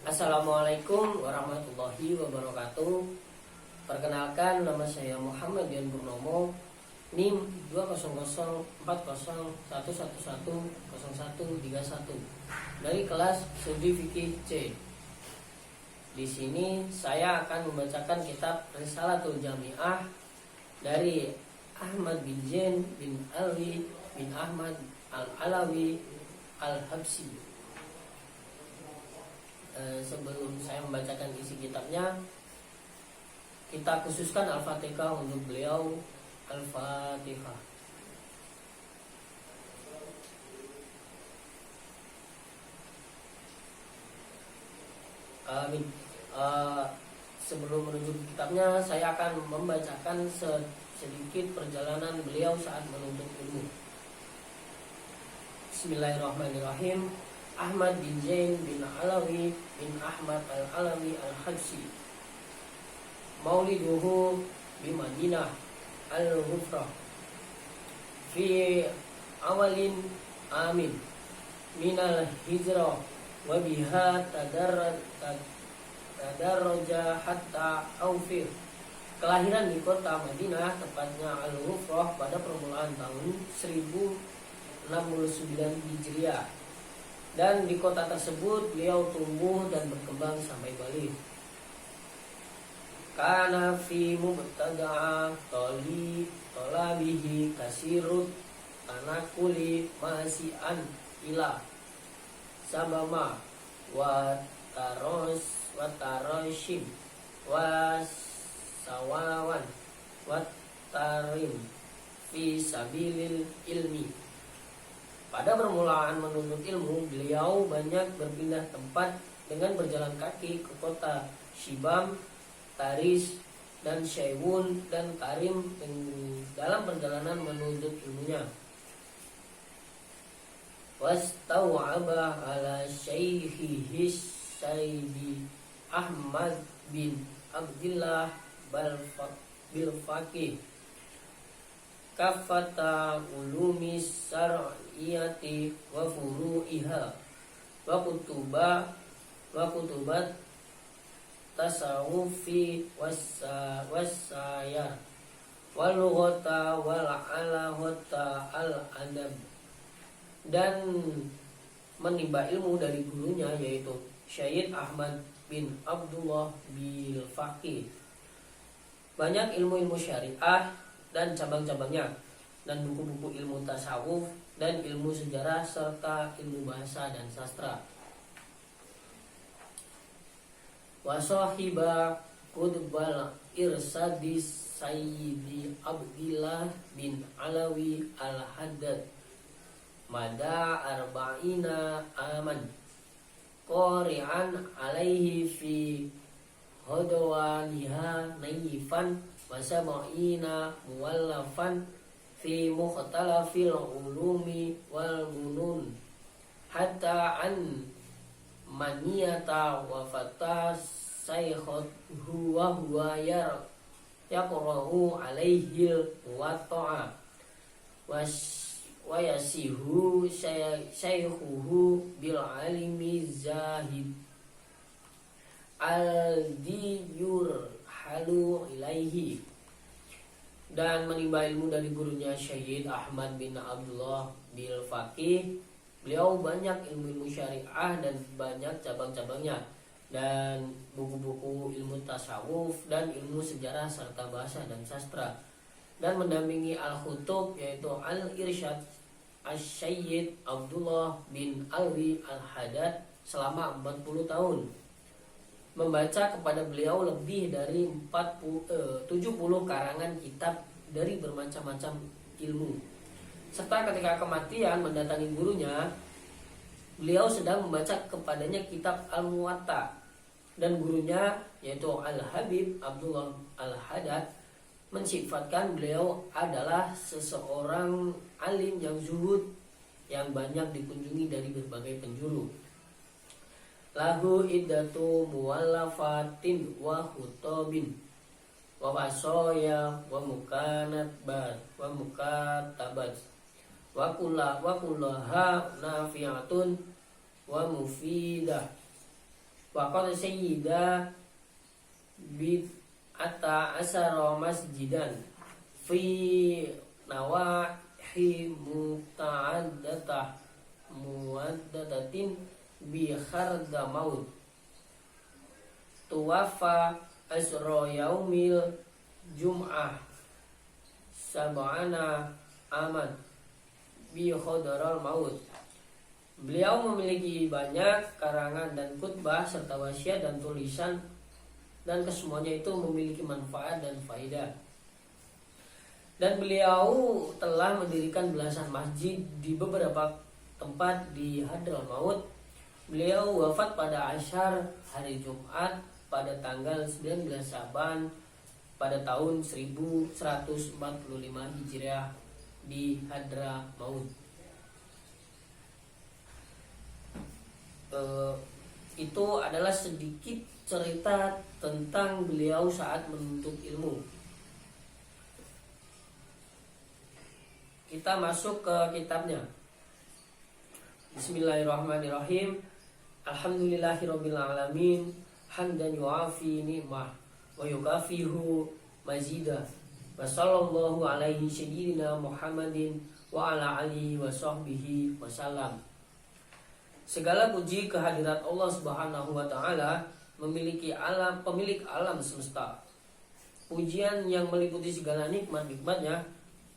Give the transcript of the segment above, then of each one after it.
Assalamualaikum warahmatullahi wabarakatuh. Perkenalkan, nama saya Muhammad Dian Purnomo, NIM 20011110131 dari kelas Studi Fikih C. Di sini saya akan membacakan kitab Risalatul Jami'ah dari Ahmad bin Zain bin Alwi bin Ahmad Al-Alawi Al-Habsyi. Sebelum saya membacakan isi kitabnya, kita khususkan Al-Fatihah untuk beliau. Al-Fatihah. Amin. Sebelum menuju kitabnya, saya akan membacakan sedikit perjalanan beliau saat menuntut ilmu. Bismillahirrahmanirrahim. Ahmad bin Zain bin Alawi bin Ahmad Al-Alawi Al-Habsyi. Mauliduhu bi Madinah Al-Ghufrah fi awalin amin minal hijrah wa biha tadarraja hatta Aufir. Kelahiran di kota Madinah, tepatnya Al-Ghufrah, pada permulaan tahun 1069 Hijriah. Dan di kota tersebut beliau tumbuh dan berkembang sampai balik. Kana fi mubtada'a tolabihi kasirut tanakuli masi'an ila sabama wa taroshim wa sawawan wa tarim fi sabilil ilmi. Pada permulaan menuntut ilmu, beliau banyak berpindah tempat dengan berjalan kaki ke kota Shibam, Taris, dan Syaywun dan Karim dalam perjalanan menuntut ilmunya. Wastaw'aba ala syaikhihi Sayyidi Ahmad bin Abdillah bil Faqih kafata ulumi syar'iyati wa furu'iha wa kutubat tasawufi wassayar wal lughata wal alahata al adab, dan menimba ilmu dari gurunya yaitu Syekh Ahmad bin Abdullah bil Faqih, banyak ilmu-ilmu syariah dan cabang-cabangnya, dan buku-buku ilmu tasawuf dan ilmu sejarah serta ilmu bahasa dan sastra. Wa sahiba qutbal irsadis Sayyidi Abdillah bin Alawi Al-Haddad mada arba'ina aman qari'an alaihi fi hodwaniha nayifan wa sab'ina muwallafan fi mukhtalafil ulumi wal gunun hatta an maniyata wa fatas saykhuhu wa huwa yaqra'u alaihi wa yasihu shaykhuhu bil alimi zahid al-diyur halu ilaihi, dan menimba ilmu dari gurunya Syekh Ahmad bin Abdullah bil Faqih. Beliau banyak ilmu-ilmu syariah dan banyak cabang-cabangnya, dan buku-buku ilmu tasawuf dan ilmu sejarah serta bahasa dan sastra, dan mendampingi al-khutub yaitu al-irsyad Syekh Abdullah bin Alwi Al-Haddad selama 40 tahun. Membaca kepada beliau lebih dari 70 karangan kitab dari bermacam-macam ilmu. Serta ketika kematian mendatangi gurunya, beliau sedang membaca kepadanya kitab Al-Muwatta, dan gurunya yaitu Al-Habib Abdullah Al-Haddad mensifatkan beliau adalah seseorang alim yang zuhud, yang banyak dikunjungi dari berbagai penjuru. Lahu iddatu muwallafatin wa hutobin wa wasoya wa mukatabat wa kullaha nafi'atun wa mufidah wa qad sayyida bi asara masjidan fi nawahi muwaddatatin bi kharda maut tuwafa asra yaumil jum'ah sab'ana aman bi khadaral maut. Beliau memiliki banyak karangan dan khutbah serta wasiat dan tulisan, dan kesemuanya itu memiliki manfaat dan faedah. Dan beliau telah mendirikan belasan masjid di beberapa tempat di Hadramaut. Beliau wafat pada Asyar hari Jumat pada tanggal 19 Syaban pada tahun 1145 Hijriah di Hadramaut. Itu adalah sedikit cerita tentang beliau saat menuntut ilmu. Kita masuk ke kitabnya. Bismillahirrahmanirrahim. Alhamdulillahirabbil alamin, hamdan yuafi ni'mah wa yukafihu mazidah. Wa sallallahu alaihi sayyidina Muhammadin wa ala alihi wa sahbihi wasallam. Segala puji kehadirat Allah Subhanahu wa taala, pemilik alam semesta. Pujian yang meliputi segala nikmat-nikmatnya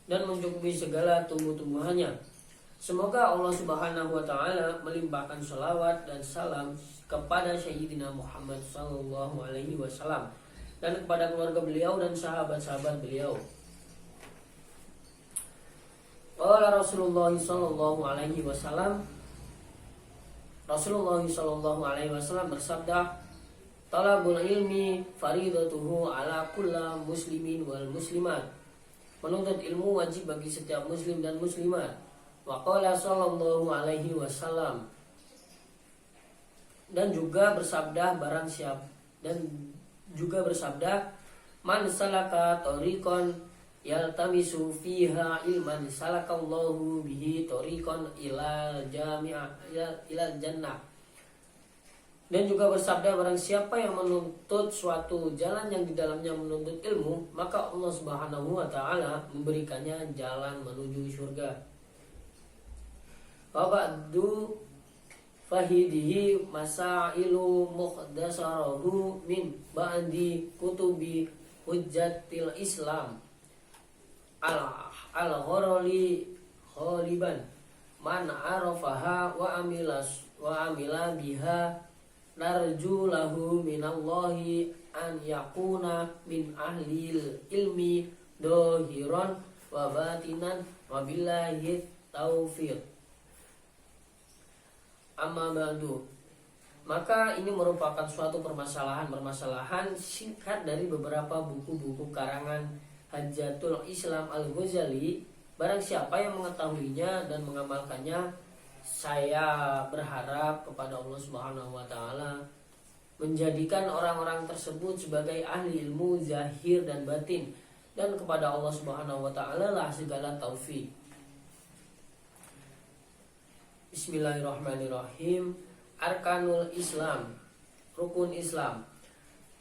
dan mencukupi segala tumbuh-tumbuhannya. Semoga Allah Subhanahu wa taala melimpahkan sholawat dan salam kepada Sayyidina Muhammad sallallahu alaihi wasallam dan kepada keluarga beliau dan sahabat-sahabat beliau. Qala Rasulullah sallallahu alaihi wasallam, Rasulullah sallallahu alaihi wasallam bersabda, "Talabul ilmi faridatuhu ala kulla muslimin wal muslimat." Menuntut ilmu wajib bagi setiap muslim dan muslimat. Wa qala sallallahu alaihi wasallam, dan juga bersabda man salaka tariqan yaltamisu fiha ilman salakallahu bihi tariqan ilal jannah. Dan juga bersabda, barang siapa yang menuntut suatu jalan yang di dalamnya menuntut ilmu, maka Allah Subhanahu wa taala memberikannya jalan menuju surga. Wa ba'du fahidihi masailu mukhtasarahu min ba'di kutubi hujjatil Islam al-ghoroli kholiban man arafaha wa amila biha narju lahu minallahi an yakuna min ahlil ilmi dohiron wa batinan wa billahi taufiq. Amma ba'du. Maka ini merupakan suatu permasalahan singkat dari beberapa buku-buku karangan Hujjatul Islam Al-Ghazali. Barang siapa yang mengetahuinya dan mengamalkannya, saya berharap kepada Allah Subhanahu wa taala menjadikan orang-orang tersebut sebagai ahli ilmu zahir dan batin, dan kepada Allah Subhanahu wa taala lah segala taufik. Bismillahirrahmanirrahim. Arkanul Islam, rukun Islam.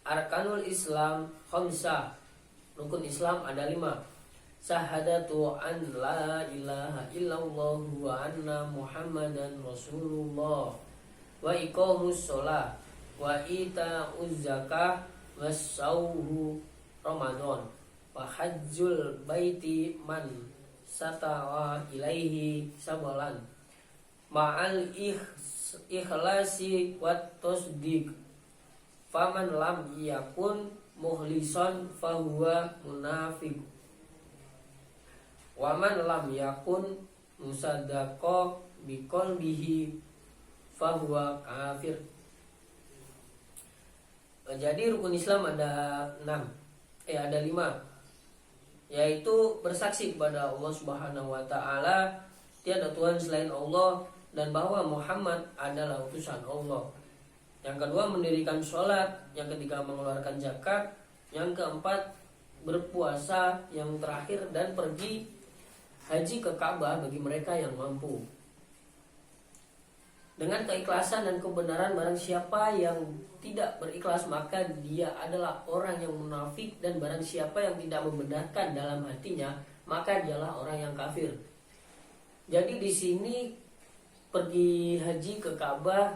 Arkanul Islam khamsah. Rukun Islam ada 5. Syahadatu an la ilaha illallah wa anna muhammadan rasulullah, wa iqamus sholah, wa ita'uz zakah, wa sauhu ramadan, wa hajjul baiti man satawa ilaihi sabalan, ma'al ikhlasi wa tasdiq, faman lam yakun mukhlisan fahuwa munafiq, wa man lam yakun musaddaqa biqalbihi fahuwa kafir. Jadi rukun Islam ada 5, yaitu bersaksi kepada Allah Subhanahu wa taala tiada Tuhan selain Allah dan bahwa Muhammad adalah utusan Allah. Yang kedua, mendirikan sholat. Yang ketiga, mengeluarkan zakat. Yang keempat, berpuasa. Yang terakhir, dan pergi haji ke Ka'bah bagi mereka yang mampu. dengan keikhlasan dan kebenaran. Barang siapa yang tidak berikhlas maka dia adalah orang yang munafik, dan barang siapa yang tidak membenarkan dalam hatinya maka dialah orang yang kafir. Jadi di sini pergi haji ke Ka'bah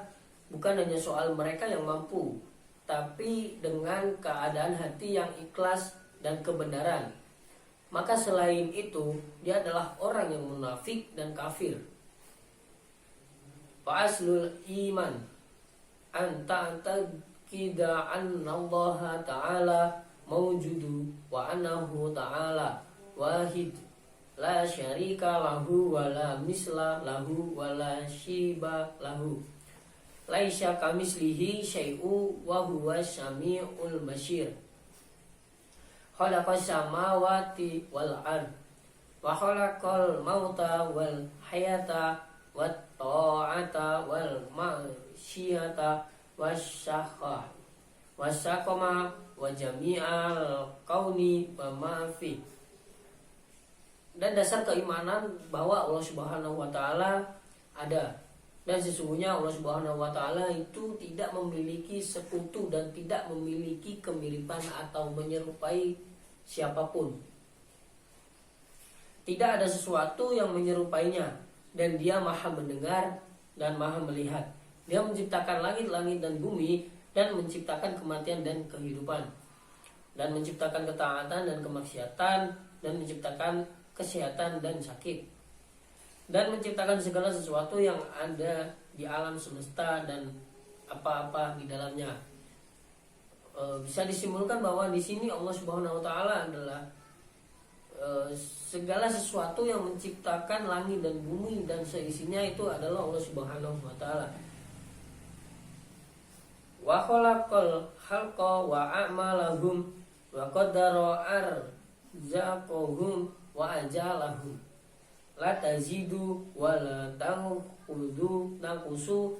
bukan hanya soal mereka yang mampu, tapi dengan keadaan hati yang ikhlas dan kebenaran. Maka selain itu dia adalah orang yang munafik dan kafir. Fa'aslul iman anta taqida annallaha ta'ala mawjudu wa annahu ta'ala wahid la syarika lahu wa la misla lahu wa la shiba lahu laisa kamislihi syai'u wa huwa syami'ul basyir. Khalaqas samawati wal ard wa khalaqal mauta wal hayata wat ta'ata wal ma'syiyata wasyakha wasakama wa jami'al kauni wa ma fi. Dan dasar keimanan bahwa Allah Subhanahu wa taala ada, dan sesungguhnya Allah Subhanahu wa taala itu tidak memiliki sekutu dan tidak memiliki kemiripan atau menyerupai siapapun. Tidak ada sesuatu yang menyerupainya, dan dia maha mendengar dan maha melihat. Dia menciptakan langit-langit dan bumi, dan menciptakan kematian dan kehidupan, dan menciptakan ketaatan dan kemaksiatan, dan menciptakan kesehatan dan sakit, dan menciptakan segala sesuatu yang ada di alam semesta dan apa-apa di dalamnya. Bisa disimpulkan bahwa di sini Allah Subhanahu wa taala adalah segala sesuatu yang menciptakan langit dan bumi dan seisinya itu adalah Allah Subhanahu wa taala. Wa khalaqal khalqa wa a'malahum wa qaddara arzaqahum wa ajalahum la tazidu wa la tanqudu naqusu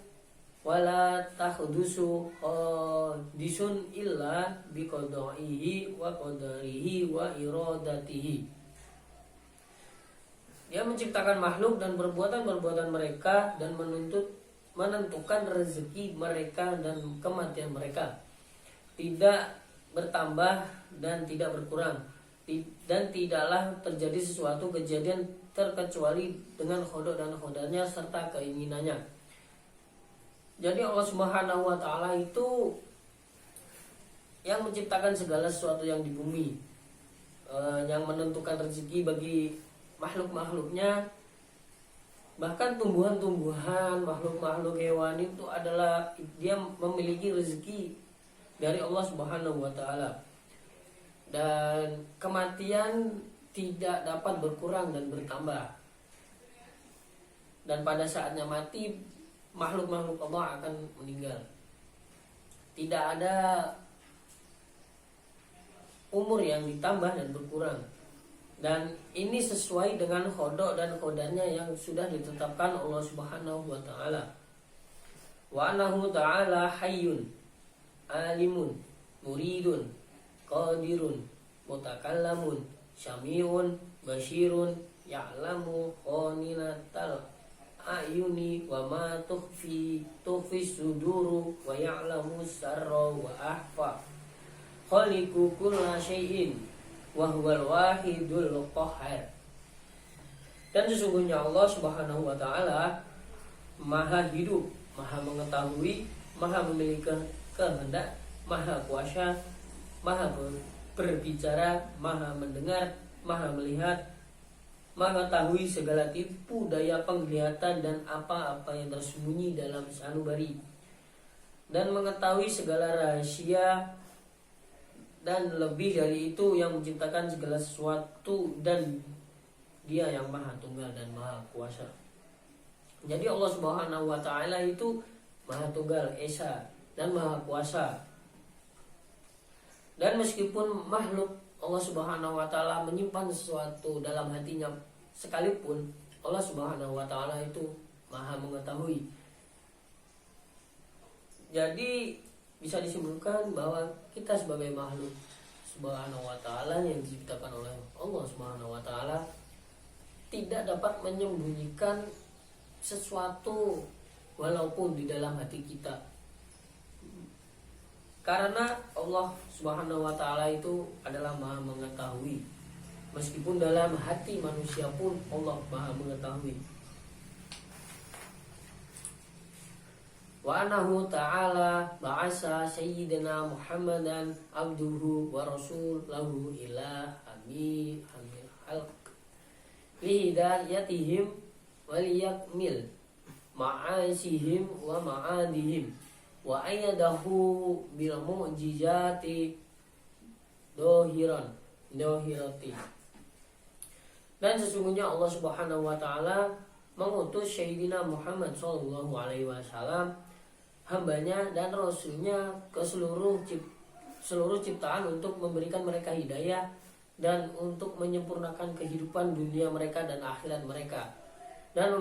wa la tahdusu disun illa biqada'ihi wa qadarihi wa iradatihi. Dia menciptakan makhluk dan perbuatan-perbuatan mereka, dan menentukan rezeki mereka dan kematian mereka, tidak bertambah dan tidak berkurang, dan tidaklah terjadi sesuatu kejadian terkecuali dengan khodok dan khodarnya serta keinginannya. Jadi Allah Subhanahu wa taala itu yang menciptakan segala sesuatu yang di bumi, yang menentukan rezeki bagi makhluk-makhluknya. Bahkan tumbuhan-tumbuhan, makhluk-makhluk hewan itu adalah dia memiliki rezeki dari Allah Subhanahu wa taala. Dan kematian tidak dapat berkurang dan bertambah. Dan pada saatnya mati, makhluk-makhluk Allah akan meninggal. Tidak ada umur yang ditambah dan berkurang. Dan ini sesuai dengan khodok dan khodarnya yang sudah ditetapkan Allah Subhanahu wa taala. Wa annahu ta'ala hayyun alimun muridun qadirun mutakallamun syami'un basyirun ya'lamu khaninatal ayuni wa ma tukhfi suduru wa ya'lamu sarra wa ahfa khaliqu kulla syai'in wa huwal wahidul qahhar. Dan sesungguhnya Allah Subhanahu wa taala maha hidup, maha mengetahui, maha memiliki kehendak, maha kuasa, maha berbicara, maha mendengar, maha melihat, mengetahui segala tipu daya penglihatan dan apa-apa yang tersembunyi dalam sanubari, dan mengetahui segala rahasia, dan lebih dari itu yang menciptakan segala sesuatu, dan dia yang maha tunggal dan maha kuasa. Jadi Allah Subhanahu wa taala itu maha tunggal esa dan maha kuasa. Dan meskipun makhluk Allah Subhanahu wa taala menyimpan sesuatu dalam hatinya sekalipun, Allah Subhanahu wa taala itu maha mengetahui. Jadi bisa disimpulkan bahwa kita sebagai makhluk Subhanahu wa taala yang diciptakan oleh Allah Subhanahu wa taala tidak dapat menyembunyikan sesuatu walaupun di dalam hati kita. Karena Allah Subhanahu wa taala itu adalah Maha mengetahui. Meskipun dalam hati manusia pun Allah Maha mengetahui. Wa anahu ta'ala ba'asa sayyidina Muhammadan abduhu wa rasulahu ila amil halq li hidayatihim wal yakmil ma'asihim wa ma'adihim wa ayyadahu bil mu'jizati dohirati. Dan sesungguhnya Allah Subhanahu wa taala mengutus Sayyidina Muhammad sallallahu alaihi wasallam, hambanya dan rasulnya ke seluruh ciptaan untuk memberikan mereka hidayah dan untuk menyempurnakan kehidupan dunia mereka dan akhirat mereka, dan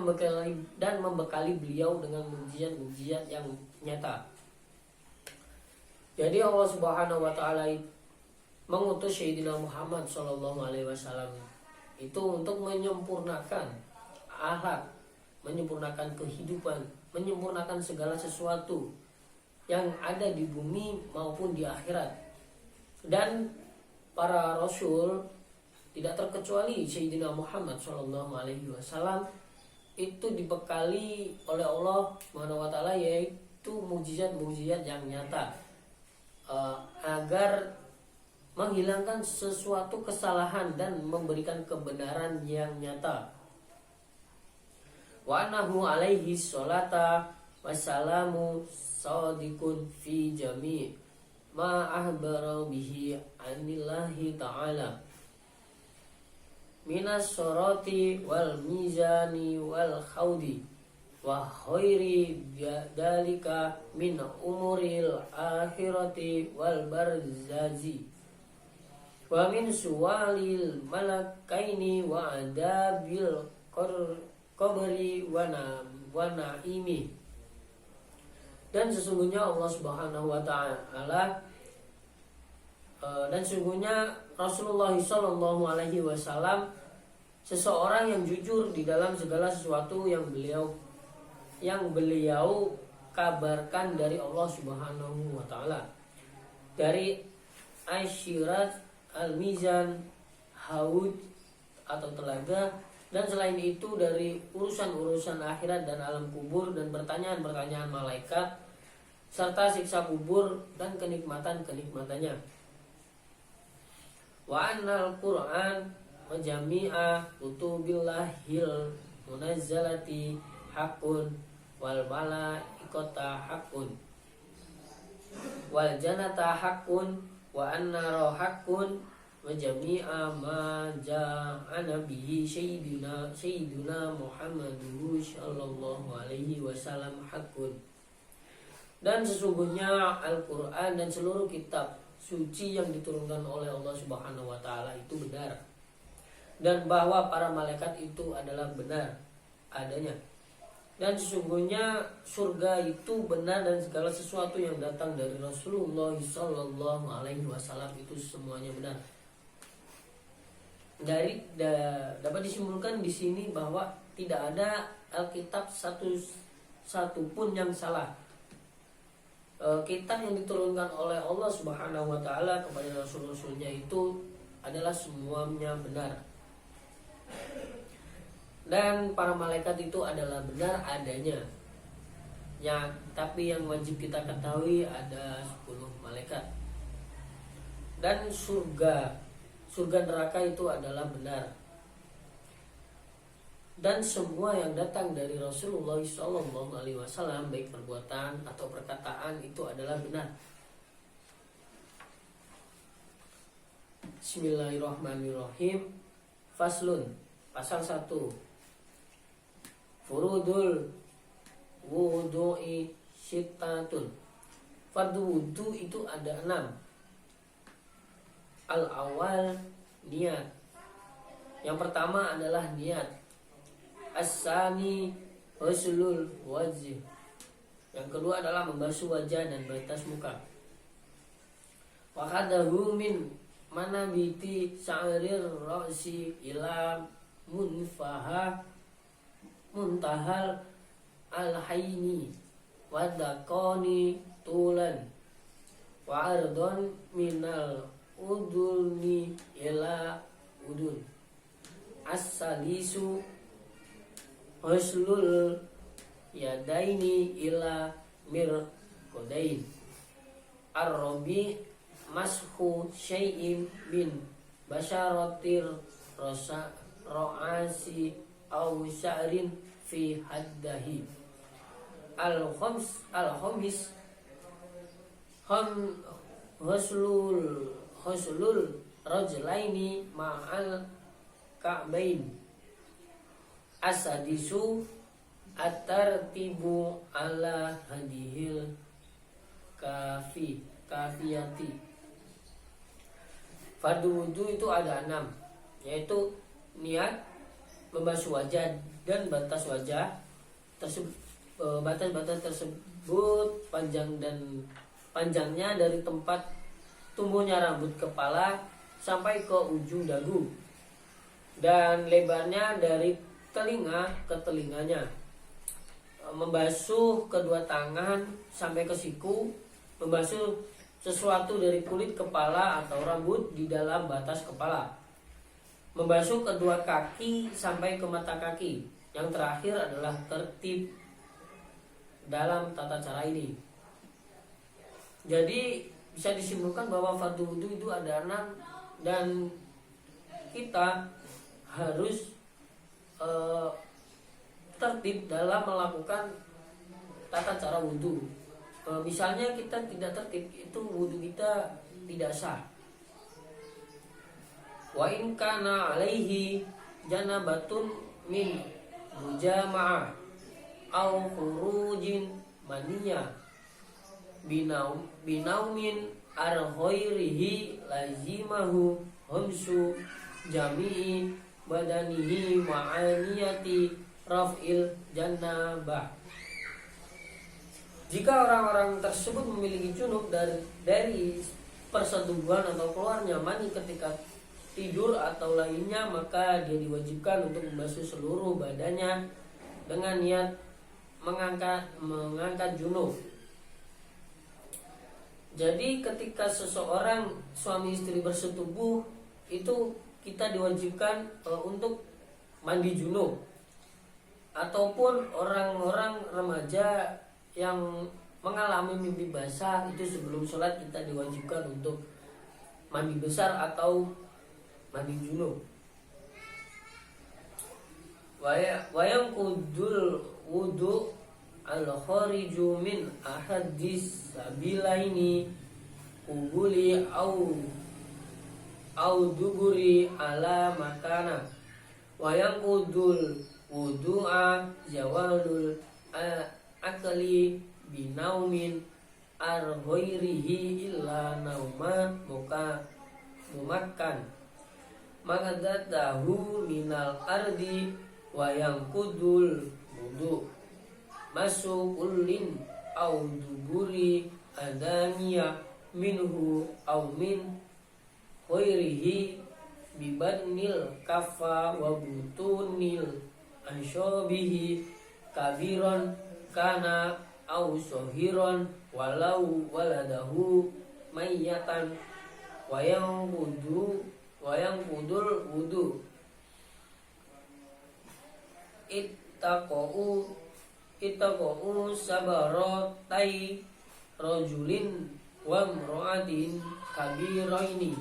membekali beliau dengan mukjizat-mukjizat yang nyata. Jadi Allah Subhanahu wa taala mengutus Sayyidina Muhammad sallallahu alaihi wasallam itu untuk menyempurnakan akhlak, menyempurnakan kehidupan, menyempurnakan segala sesuatu yang ada di bumi maupun di akhirat. Dan para rasul tidak terkecuali Sayyidina Muhammad sallallahu alaihi wasallam itu dibekali oleh Allah Subhanahu wa taala yaitu mukjizat-mukjizat yang nyata, agar menghilangkan sesuatu kesalahan dan memberikan kebenaran yang nyata. Wa annahu alaihi sholata wassalamu sadiqun fi jami' ma ahbara bihi anillahi ta'ala minas soroti wal mizani wal khawdi wa khairi dalika min umuril akhirati wal barzazi wa min suwalil malakaini wa adabil qabri wa na'imi. Dan sesungguhnya Allah Subhanahu wa taala dan sesungguhnya Rasulullah sallallahu alaihi wasallam seseorang yang jujur di dalam segala sesuatu yang beliau kabarkan dari Allah Subhanahu wa taala, dari asyirat, al-mizan, haud atau telaga, dan selain itu dari urusan-urusan akhirat dan alam kubur dan pertanyaan-pertanyaan malaikat serta siksa kubur dan kenikmatan-kenikmatannya. Wa annal Qur'an wa jami'a kutubillahil munazzalati haqqun wal malaikata haqqun wal jannata haqqun wa annara haqqun wa jami'a ma ja'ana bihi sayyiduna Muhammadu sallallahu alaihi wasallam haqqun. Dan sesungguhnya Al-Quran dan seluruh kitab suci yang diturunkan oleh Allah Subhanahu wa taala itu benar, dan bahwa para malaikat itu adalah benar adanya, dan sesungguhnya surga itu benar, dan segala sesuatu yang datang dari Rasulullah sallallahu alaihi wasallam itu semuanya benar. Dapat disimpulkan di sini bahwa tidak ada Alkitab satu pun yang salah. Kitab yang diturunkan oleh Allah Subhanahu wa taala kepada rasul-rasulnya itu adalah semuanya benar. Dan para malaikat itu adalah benar adanya. Tapi yang wajib kita ketahui ada 10 malaikat. Dan surga neraka itu adalah benar. Dan semua yang datang dari Rasulullah SAW, baik perbuatan atau perkataan, itu adalah benar. Bismillahirrahmanirrahim. Faslun, pasal 1. Furudul wudu'i sittatun. Fardu wudu itu ada 6. Al-awal, niat. Yang pertama adalah niat. As-sani ghuslul wajh. Yang kedua adalah membasuh wajah dan batas muka. Wa qadahu min manabiti sa'rir ra'si ila muntahal al-haini wa daqani tulan wa ardon minal udulni ila udun. As-salisu huslul yadaini ila mirqadain. Ar-rabi mashu syai'in min basyaratir ra'asi aw sya'rin fi haddahi. Al-khamis huslul rajlaini ma'al ka'bain. As-sadisu at-tartibu ala hadihil kafiyati. Fardu wudu itu ada 6, yaitu niat, membasuh wajah dan batas wajah tersebut, batas-batas tersebut panjangnya dari tempat tumbuhnya rambut kepala sampai ke ujung dagu, dan lebarnya dari telinga ke telinganya. Membasuh kedua tangan sampai ke siku, membasuh sesuatu dari kulit kepala atau rambut di dalam batas kepala, membasuh kedua kaki sampai ke mata kaki. Yang terakhir adalah tertib dalam tata cara ini. Jadi bisa disimpulkan bahwa fardu wudu itu ada 6, dan kita harus tertib dalam melakukan tata cara wudu. Misalnya kita tidak tertib, itu wudu kita tidak sah. Wa in kana alaihi janabatun min mujama'ah au khurujin maniyah binaumin ar-ghairihi lazimahu hamsu jami'i badanihi ma'aniyati raf'il janabah. Jika orang-orang tersebut memiliki junub dari persetubuhan atau keluarnya mani ketika tidur atau lainnya, maka dia diwajibkan untuk membasuh seluruh badannya dengan niat mengangkat junub. Jadi ketika seseorang suami istri bersetubuh, itu kita diwajibkan untuk mandi junub. Ataupun orang-orang remaja yang mengalami mimpi basah, itu sebelum sholat kita diwajibkan untuk mandi besar atau mandi junub. Wayang kudul wudu al-khariju min ahadis sabilaini kubuli au duburi ala makana. Wayang kudul wudu'a jawalul akli binaumin ar-ghairihi illa nauma mumakkan magadatahu minal ardi wayang kudul wudu masukullin au duburi adaniya minhu au min ghairihi bibadnil kafa wa butunil anshobihi kabiron kana au sohiron walau waladahu mayyatan wayang kudul wudu ittaqu sabaratai rajulin wa imra'atin kabiraini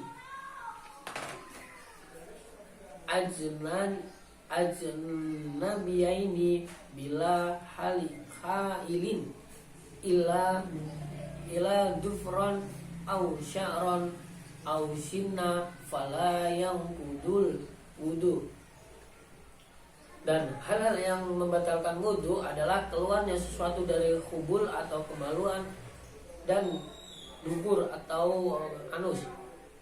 ajnabiyaini bila hailin ila dufran au sya'ran au sinna fala yanqudul wudu. Dan hal-hal yang membatalkan wudu adalah keluarnya sesuatu dari khubul atau kemaluan dan dubur atau anus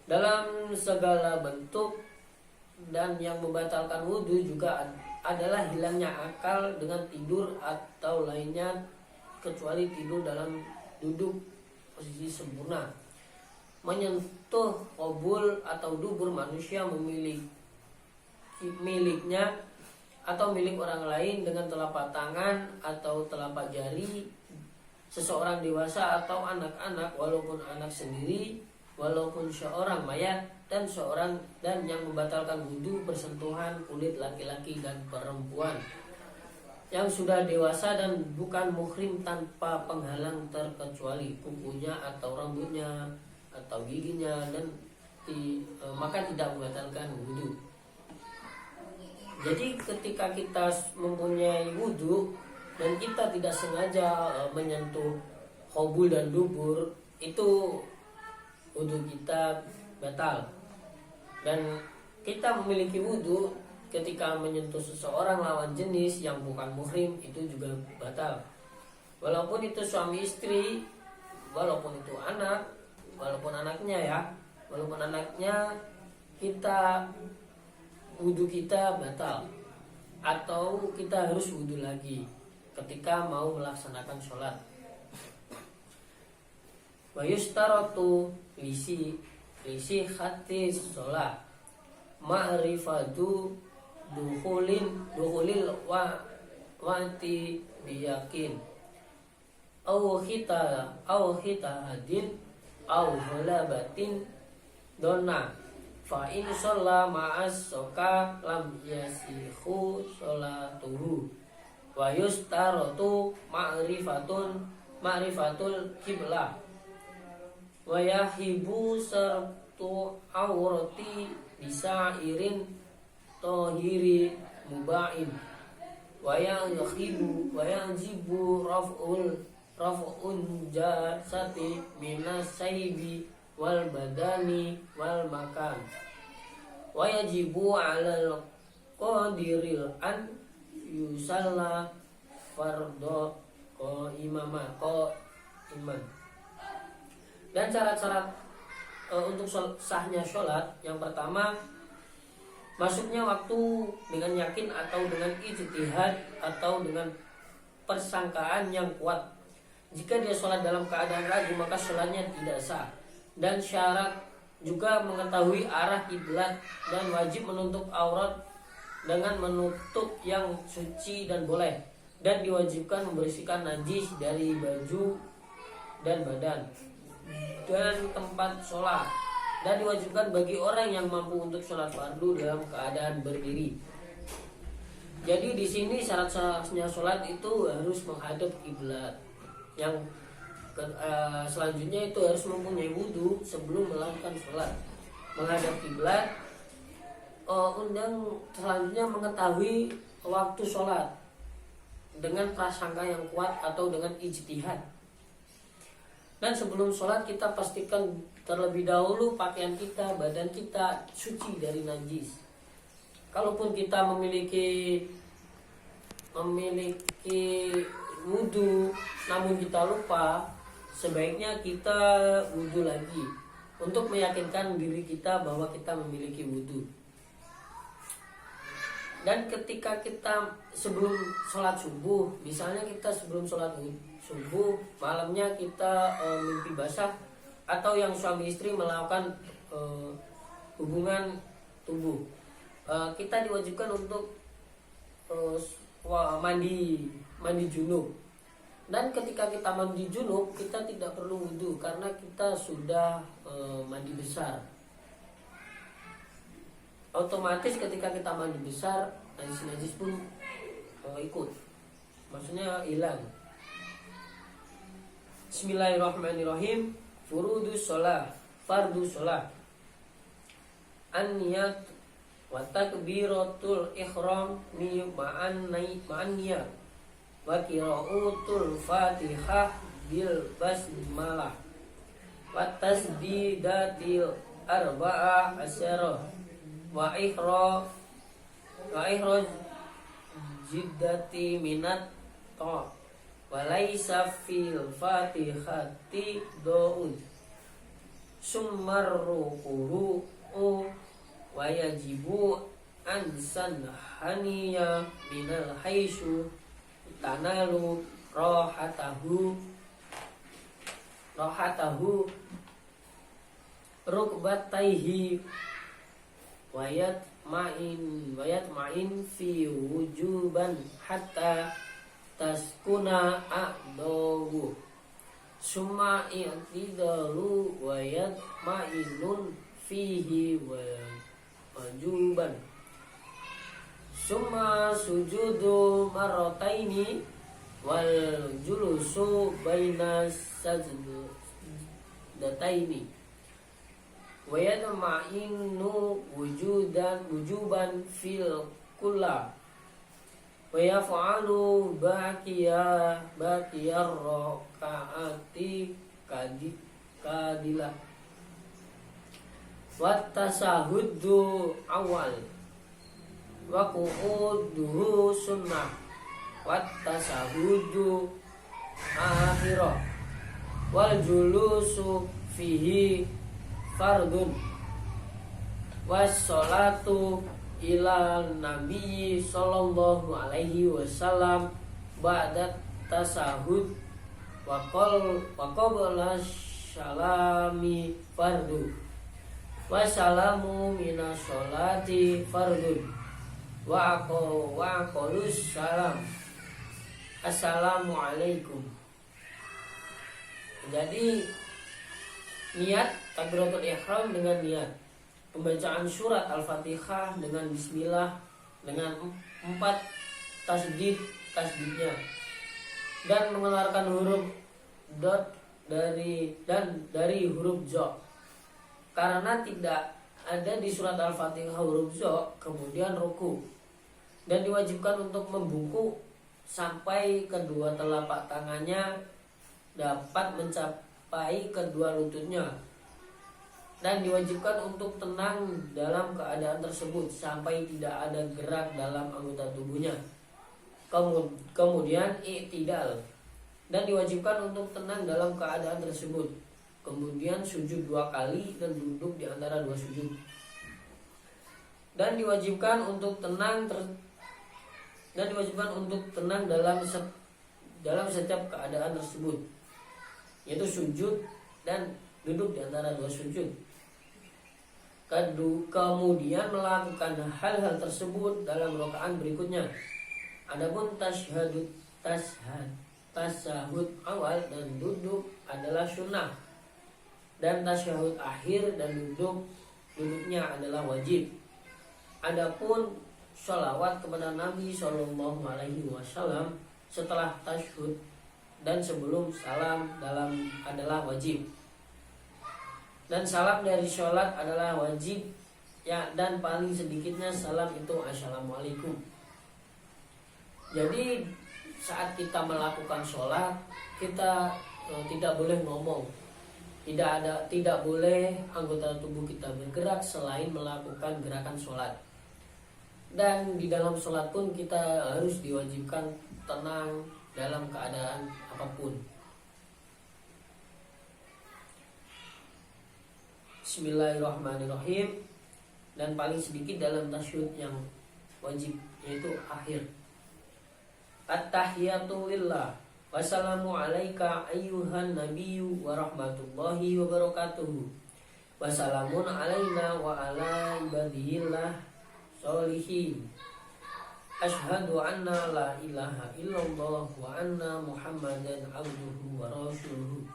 dalam segala bentuk. Dan yang membatalkan wudu juga adalah hilangnya akal dengan tidur atau lainnya, kecuali tidur dalam duduk posisi sempurna. Menyentuh qubul atau dubur manusia miliknya atau milik orang lain dengan telapak tangan atau telapak jari seseorang dewasa atau anak-anak, walaupun anak sendiri, walaupun seorang mayat, dan yang membatalkan wudu bersentuhan kulit laki-laki dan perempuan yang sudah dewasa dan bukan muhrim tanpa penghalang terkecuali kukunya atau rambutnya atau giginya, dan maka tidak membatalkan wudu. Jadi ketika kita mempunyai wudu dan kita tidak sengaja menyentuh khobul dan dubur, itu wudu kita batal. Dan kita memiliki wudu ketika menyentuh seseorang lawan jenis yang bukan muhrim, itu juga batal. Walaupun itu suami istri, walaupun itu anak, walaupun anaknya, kita wudu kita batal, atau kita harus wudu lagi ketika mau melaksanakan sholat. Wa yustaratu lisi hati sholat ma'rifatu dukhulil wati biyakin au khita hadin au halabatin dona fa in shalla ma'as soka lam yasihu sholatuhu wa yustaratu ma'rifatul qiblah wa yahibu sartu aurati bisa irin tohiri mubain wa yajibu raf'un jasati minas saibi wal badani wal makan wa yajibu 'alal qadiril an yusalla fardhu iman. Dan syarat-syarat untuk sahnya sholat, yang pertama, masuknya waktu dengan yakin atau dengan ijtihad atau dengan persangkaan yang kuat. Jika dia sholat dalam keadaan ragu, maka sholatnya tidak sah. Dan syarat juga mengetahui arah kiblat, dan wajib menutup aurat dengan menutup yang suci dan boleh, dan diwajibkan membersihkan najis dari baju dan badan dan tempat sholat, dan diwajibkan bagi orang yang mampu untuk sholat fardu dalam keadaan berdiri. Jadi di sini syarat-syaratnya sholat itu harus menghadap kiblat. Yang selanjutnya itu harus mempunyai wudu sebelum melakukan sholat, menghadap kiblat. Selanjutnya mengetahui waktu sholat dengan prasangka yang kuat atau dengan ijtihad. Dan sebelum sholat kita pastikan terlebih dahulu pakaian kita, badan kita suci dari najis. Kalaupun kita memiliki wudu namun kita lupa, sebaiknya kita wudu lagi untuk meyakinkan diri kita bahwa kita memiliki wudu. Dan ketika kita sebelum sholat subuh, misalnya kita sebelum sholat subuh malamnya kita mimpi basah, atau yang suami istri melakukan hubungan tubuh, kita diwajibkan untuk mandi junub. Dan ketika kita mandi junub, kita tidak perlu wudu karena kita sudah mandi besar. Otomatis ketika kita mandi besar, najis pun ikut, maksudnya hilang. Bismillahirrahmanirrahim. Furudus sholat, fardu sholat, an-niyat wa takbiratul ihram ma'an niyat wa qira'atul fatihah bil basmalah wa tasdidatil arba'ah asyarah wa ikhraj jiddati minat ta walaysa fil fatihati do'un summarrukuhu wa yajibu ansan haniya minal haisu tanalu rohatahu rukbataihi wayat yatma'in fi wujuban hatta taskuna a'dawu summa i'tidalu wa yatma'inun fihi wajuban summa sujudu marrataini wal julusu baina sajdataini wa yatma'innu wujuban fil kulla wa yaf'alu baqiyar rakaati kadilah wa tasahhudu awal wa qu'uduhu sunnah wa tasahhudu akhirah wal julusu fihi fardun was salatu ila nabi sallallahu alaihi wasallam ba'da tasahud wa qabla salami fardu wa salamu minas sholati fardun wa aqalus salam assalamu alaikum. Jadi niat takbiratul ihram dengan niat pembacaan surat Al-Fatihah dengan bismillah dengan 4 tasdidnya dan mengeluarkan huruf dot dari huruf zo karena tidak ada di surat Al-Fatihah huruf zo, kemudian ruku dan diwajibkan untuk membungkuk sampai kedua telapak tangannya dapat mencapai kedua lututnya dan diwajibkan untuk tenang dalam keadaan tersebut sampai tidak ada gerak dalam anggota tubuhnya. Kemudian i'tidal dan diwajibkan untuk tenang dalam keadaan tersebut. Kemudian sujud 2 kali dan duduk di antara 2 sujud. Dan diwajibkan untuk tenang dalam setiap keadaan tersebut, yaitu sujud dan duduk di antara 2 sujud. Kemudian melakukan hal-hal tersebut dalam rakaat berikutnya. Adapun tasahud awal dan duduk adalah sunnah dan tasyahud akhir dan duduknya adalah wajib. Adapun sholawat kepada Nabi Shallallahu Alaihi Wasallam setelah tasyahud dan sebelum salam adalah wajib. Dan salam dari sholat adalah wajib ya, dan paling sedikitnya salam itu assalamualaikum. Jadi saat kita melakukan sholat kita tidak boleh ngomong, tidak boleh anggota tubuh kita bergerak selain melakukan gerakan sholat. Dan di dalam sholat pun kita harus diwajibkan tenang dalam keadaan apapun. Bismillahirrahmanirrahim. Dan paling sedikit dalam tasyahud yang wajib yaitu akhir. At-tahiyatu lillah. Wassalamu alaika ayyuhan nabiyyu wa rahmatullahi wa barakatuhu. Wassalamun alaina wa ala ibadillah sholihin. Ashhadu anna la ilaha illallah wa anna muhammadan abduhu wa rasuluhu.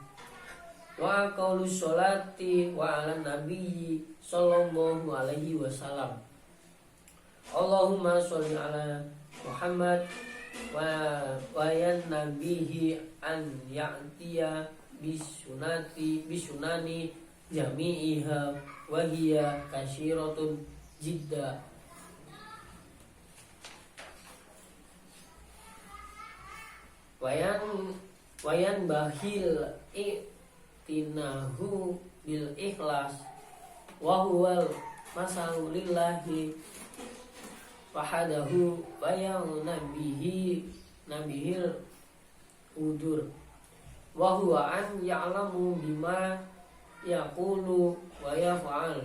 Wa qaulus sholati wa ala nabiyyi sallallahu alaihi wasallam. Allahumma sholli ala Muhammad wa yan nabihi an ya'tiya bisunani jami'iha wa hiya kasyiratun jidda. Wayan bahil tinahu bil ikhlas wa huwal masalulillahi wahadahu bayang nabihil udur wa huwa an ya'lamu bima yaqulu wa yaf'al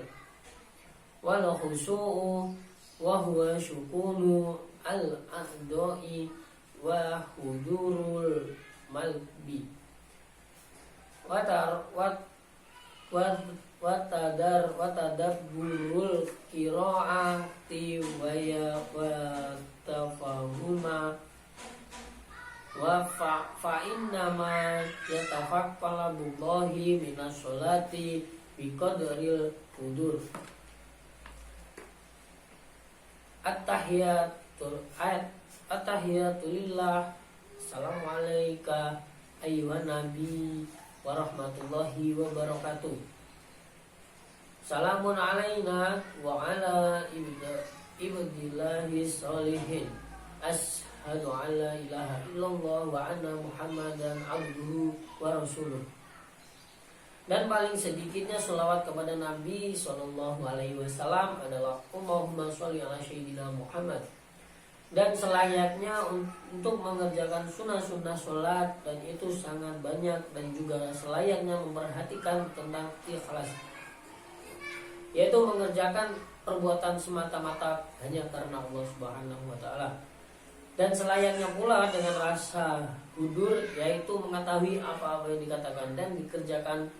wal khushu'u wa huwa syukunu al a'dha'i wa hudurul malbi wa watadabburul qiraati wa tafahuma wa fa innama yatafaqqalabullahi minas sholati biqadril qudur. At-tahiyatulillah. Assalamualaikum ayyuhan nabi warahmatullahi wabarakatuh. Salamun alaina wa ala ibadillahi sholihin. Ashhadu an la ilaha illallah wa anna muhammadan abduhu wa rasuluh. Dan paling sedikitnya sholawat kepada Nabi SAW adalah Allahumma sholli ala sayyidina Muhammad. Dan selayaknya untuk mengerjakan sunnah-sunnah sholat, dan itu sangat banyak, dan juga selayaknya memperhatikan tentang ikhlas, yaitu mengerjakan perbuatan semata-mata hanya karena Allah Subhanahu wa Ta'ala. Dan selayaknya pula dengan rasa hudur, yaitu mengetahui apa-apa yang dikatakan dan dikerjakan,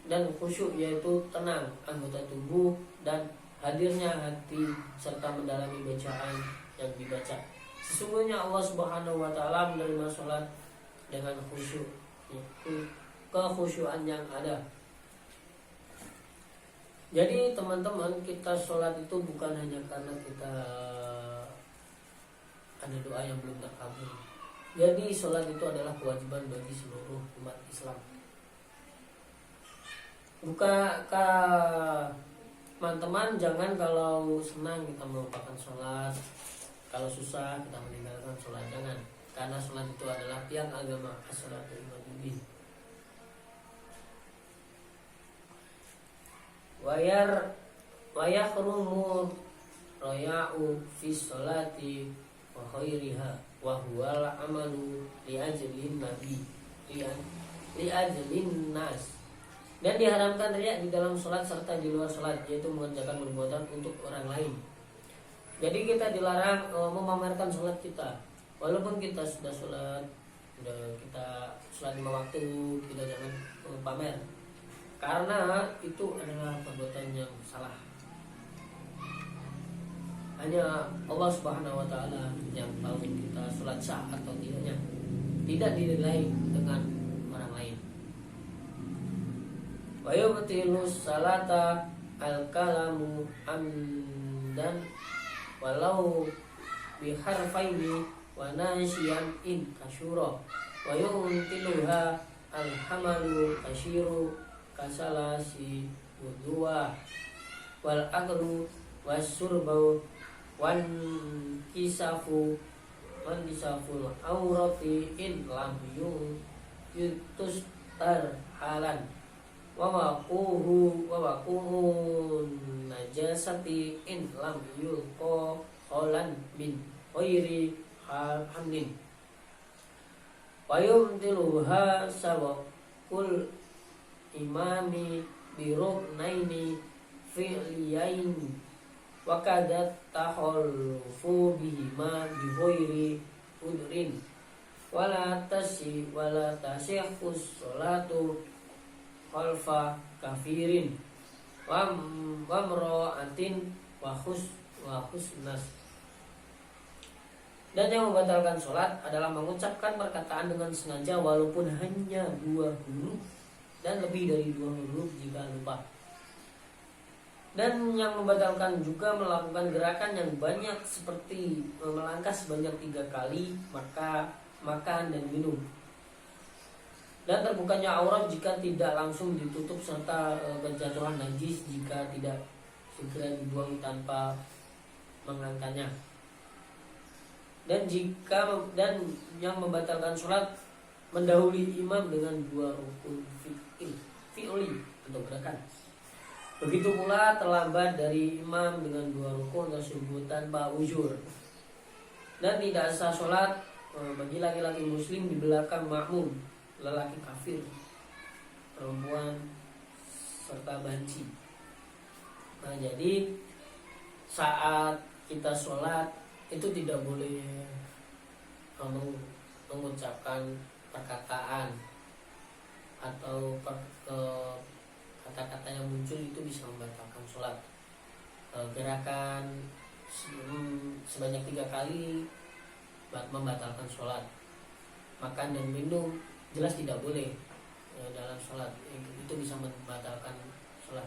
dan khusyuk, yaitu tenang anggota tubuh dan hadirnya hati serta mendalami bacaan yang dibaca. Sesungguhnya Allah Subhanahu wa Ta'ala menerima sholat dengan khusyuk, kekhusyuan yang ada. Jadi teman-teman, kita sholat itu bukan hanya karena kita ada doa yang belum terkabul. Jadi sholat itu adalah kewajiban bagi seluruh umat Islam. Teman-teman, jangan kalau senang kita melupakan sholat, kalau susah kita meninggalkan sholat, jangan. Karena sholat itu adalah tiang agama, as-sholatu imaduddin. Wayahrumu roya'u fi sholati wa khairiha wa huwal amalu li ajlin nabi li ajlin nas. Dan diharamkan riya di dalam sholat serta di luar sholat, yaitu mengerjakan perbuatan untuk orang lain. Jadi kita dilarang memamerkan sholat kita. Walaupun kita sudah sholat, kita sholat 5 waktu, kita jangan pamer, karena itu adalah perbuatan yang salah. Hanya Allah Subhanahu wa Ta'ala yang tahu kita sholat sah atau tidaknya, tidak dinilai dengan orang lain. Wa yubtilus salata al-kalamu amdan walau biharfaini wa nasyian in kasyura wa yuntiluha al-hamalu kasyiru kasalasi wudhuwa wal aklu wasyurbau wan kisaful aurati in lam yutustar halan wa waquhun najasati in lam yulqa holan min ghairi hamlin wa yumtiluha sawakul imami biruknaini fi'liyain wa kadat tahallufu bihima bi ghairi udrin wala tasihhus sholatu khalfa kafirin wa mra'atin wa husnas. Dan yang membatalkan sholat adalah mengucapkan perkataan dengan sengaja walaupun hanya 2 huruf dan lebih dari 2 huruf jika lupa. Dan yang membatalkan juga melakukan gerakan yang banyak seperti melangkah sebanyak 3 kali, makan dan minum. Dan terbukanya aurat jika tidak langsung ditutup, serta penjatuhan najis jika tidak segera dibuang tanpa mengangkatnya. Dan yang membatalkan sholat mendahului imam dengan 2 rukun fi'li atau gerakan. Begitu pula terlambat dari imam dengan 2 rukun tersebut tanpa uzur. Dan tidak sah sholat bagi laki-laki muslim di belakang makmum, lelaki kafir, perempuan, serta banci. Nah, jadi saat kita sholat itu tidak boleh mengucapkan perkataan atau kata-kata yang muncul itu bisa membatalkan sholat. Gerakan sebanyak 3 kali membatalkan sholat. Makan dan minum jelas tidak boleh dalam sholat, itu bisa membatalkan sholat.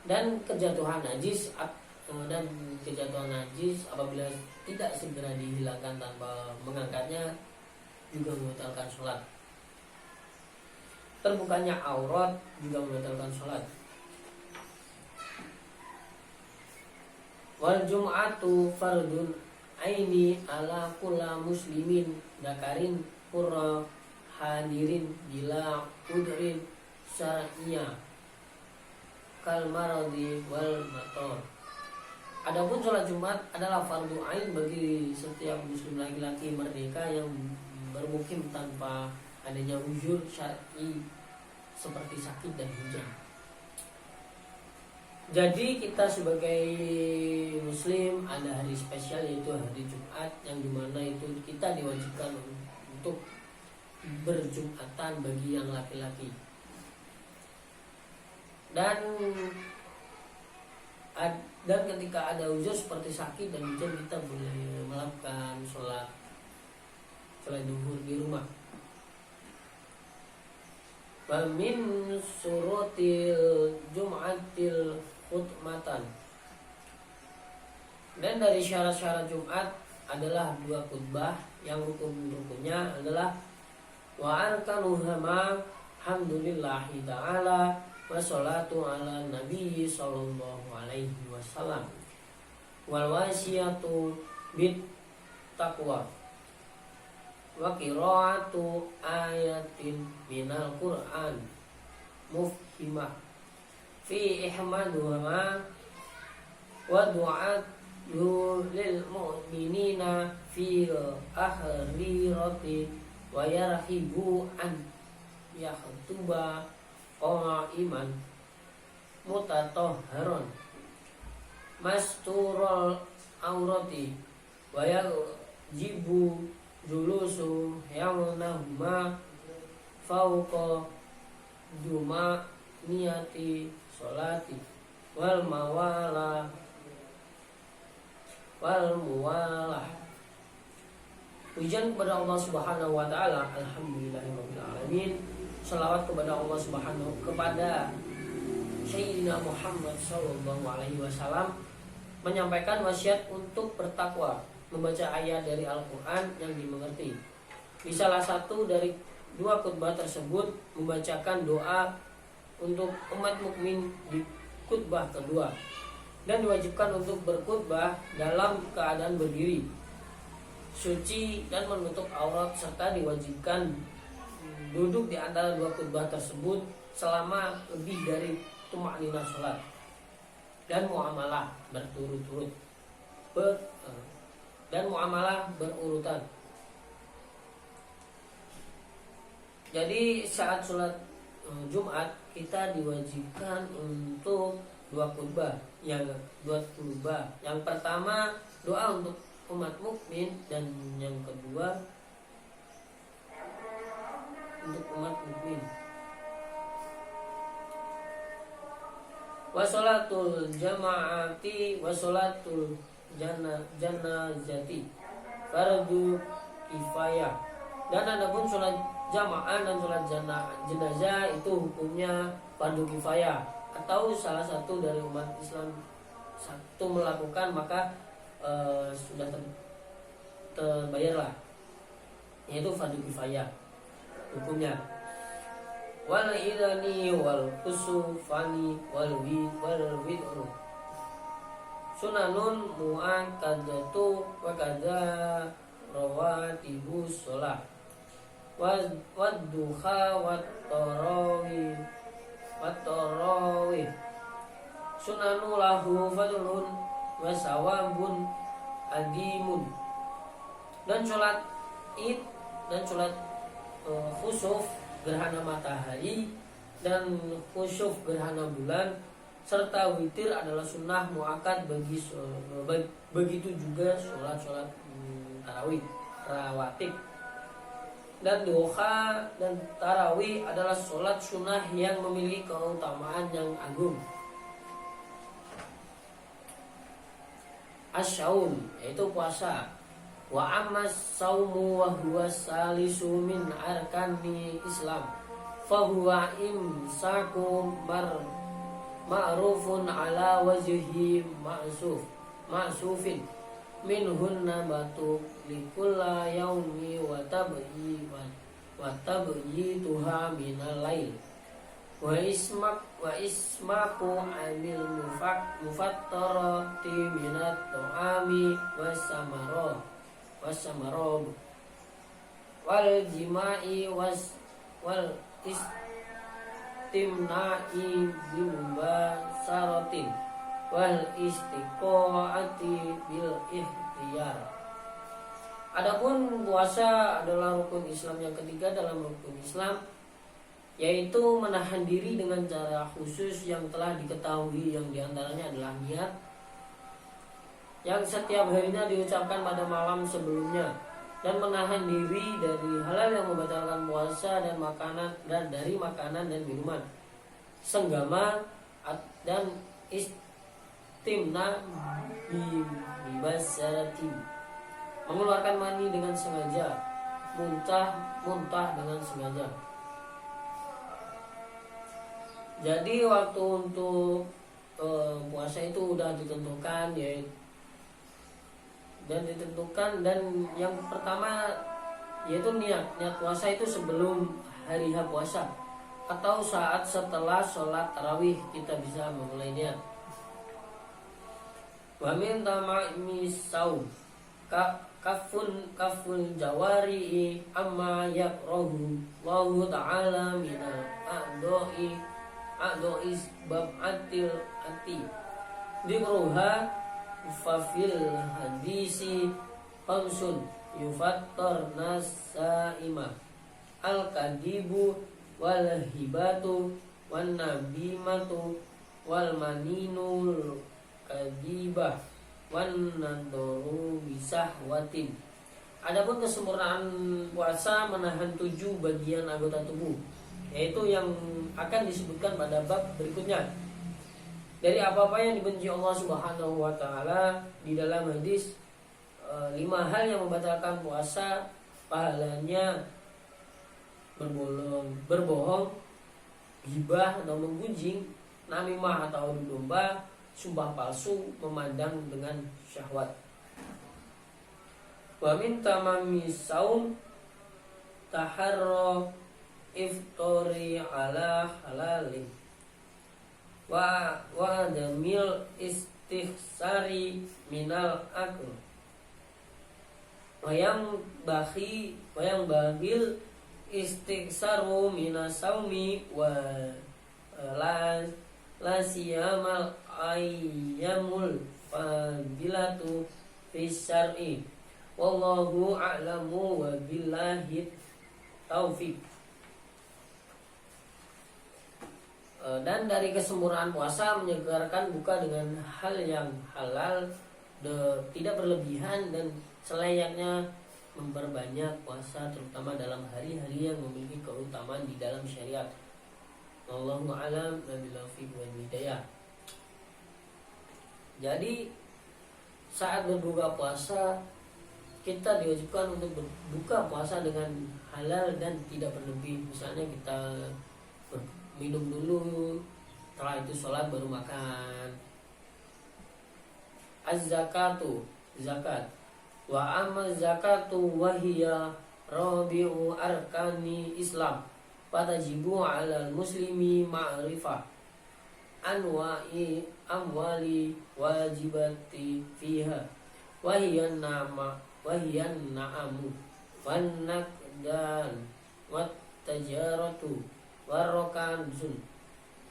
Dan kejatuhan najis apabila tidak segera dihilangkan tanpa mengangkatnya juga membatalkan sholat. Terbukanya aurat juga membatalkan sholat. Wal jum'atu fardun aini ala kulla muslimin dakarin purra hadirin bila udrin syar'iyya kal maradi wal matar. Adapun sholat Jumat adalah fardu ain bagi setiap muslim laki-laki merdeka yang bermukim tanpa adanya uzur syar'i seperti sakit dan hujan. Jadi kita sebagai muslim ada hari spesial yaitu hari Jumat, yang dimana itu kita diwajibkan untuk berjumatan bagi yang laki-laki. Dan ketika ada uzur seperti sakit dan hujan, kita boleh melakukan sholat duhur di rumah. Wa min surutil jum'atil khutmatan. Dan dari syarat-syarat Jumat adalah 2 khutbah, yang rukun-rukunnya adalah wa arkanuhama hamdulillahi ta'ala wa sholatu ala nabi sallallahu alaihi wasallam wal wasiyatu bit taqwa wa qira'atu ayatin minal qur'an mufhimah fi ihmaduhama wa du'atu lil mu'minina fi akhirati wa yarhibu an yakhutuba qa'iman mutatahharon masturul aurati wa yajibu julusu yawnahuma fauqa juma niyati sholati wal muwalah pujian kepada Allah Subhanahu wa taala. Alhamdulillahirabbil alamin. Shalawat kepada Allah Subhanahu kepada Sayyidina Muhammad sallallahu alaihi wasallam, menyampaikan wasiat untuk bertakwa, membaca ayat dari Al-Qur'an yang dimengerti. Di salah satu dari 2 khutbah tersebut membacakan doa untuk umat mukmin di khutbah kedua, dan diwajibkan untuk berkhutbah dalam keadaan berdiri, suci dan menutup aurat, serta diwajibkan duduk di antara 2 khutbah tersebut selama lebih dari tumakninah sholat, dan muamalah berturut-turut dan muamalah berurutan. Jadi saat sholat Jumat kita diwajibkan untuk 2 khutbah. Yang pertama doa untuk umat mukmin, dan yang kedua untuk umat mukmin. Wa sholatul jama'ati wa sholatul janazati fardu kifayah. Dan adapun sholat jamaah dan sholat jenazah itu hukumnya fardu kifayah, atau salah satu dari umat Islam satu melakukan maka sudah terbayarlah, yaitu fardu kifayah hukumnya. Wal idani wal kusufani wal widru sunanun mu'akkadatu wa kadza rawatibus shalah wad duha wat tarawih sunanu lahu fadlun wa sawabun adimun. Dan sholat id dan sholat khusuf gerhana matahari dan khusuf gerhana bulan serta witir adalah sunnah muakkad begitu juga sholat tarawih rawatib. Dan duha dan tarawih adalah sholat sunnah yang memiliki keutamaan yang agung. Asyaum yaitu puasa. Wa ammas saumu wa huwa salisu min arkani Islam. Fahuwa imsaku ma'rufun ala wajhi ma'sufin minhunna batu likulla yaumi wa tabyi tuha minal lail wa ismaku amil mufattarati minat tu'ami wasamarob wal jima'i wal istimna'i bimbasaratin wal istiqoati bil ihtiyar. Adapun puasa adalah rukun Islam yang ketiga dalam rukun Islam, yaitu menahan diri dengan cara khusus yang telah diketahui, yang diantaranya adalah niat yang setiap harinya diucapkan pada malam sebelumnya, dan menahan diri dari hal-hal yang membatalkan puasa dan dari makanan dan minuman, senggama dan istimna bibasaratin, mengeluarkan mani dengan sengaja, muntah dengan sengaja. Jadi waktu untuk puasa itu udah ditentukan, dan yang pertama yaitu niat puasa itu sebelum hari H puasa atau saat setelah sholat tarawih kita bisa memulainya. Wa min tama'mi saum kafun jawari amma yakrahu Allahu ta'ala minal a'do'is bab'atil ati dikruha fafil hadisi khamsun yufattar nasaima al-kadibu wal hibatu wan nabimatu wal maninul kadibah wan nadoru bisahwatin. Adapun kesempurnaan puasa menahan 7 bagian anggota tubuh, yaitu yang akan disebutkan pada bab berikutnya. Dari apa-apa yang dibenci Allah Subhanahu wa taala di dalam hadis, 5 hal yang membatalkan puasa, pahalanya berbohong, ghibah atau menggunjing, namimah atau adu domba, sumpah palsu, memandang dengan syahwat. Wa min tamami saum taharro iftori ala halalin wa adamil istihsari minal akl wayang bahil istihsaru minas saumi wa la siyamal ayyamul fadilatu fi syar'i wallahu a'lamu wa billahi taufiq. Dan dari kesempurnaan puasa menyegarkan buka dengan hal yang halal, tidak berlebihan, dan selayaknya memperbanyak puasa terutama dalam hari-hari yang memiliki keutamaan di dalam syariat. Wallahu a'lam wabillahi hidayah. Jadi saat berbuka puasa kita diwajibkan untuk berbuka puasa dengan halal dan tidak berlebih. Misalnya kita minum dulu, setelah itu sholat baru makan. Az-zakatu, zakat. Wa amma zakatu wahiya rabi'u arkani Islam. Fatajibu 'alal muslimi ma'rifah anwa'i amwali wajibati fiha wahiyan na'amu wan nakdan wat tajaratu warrokanzun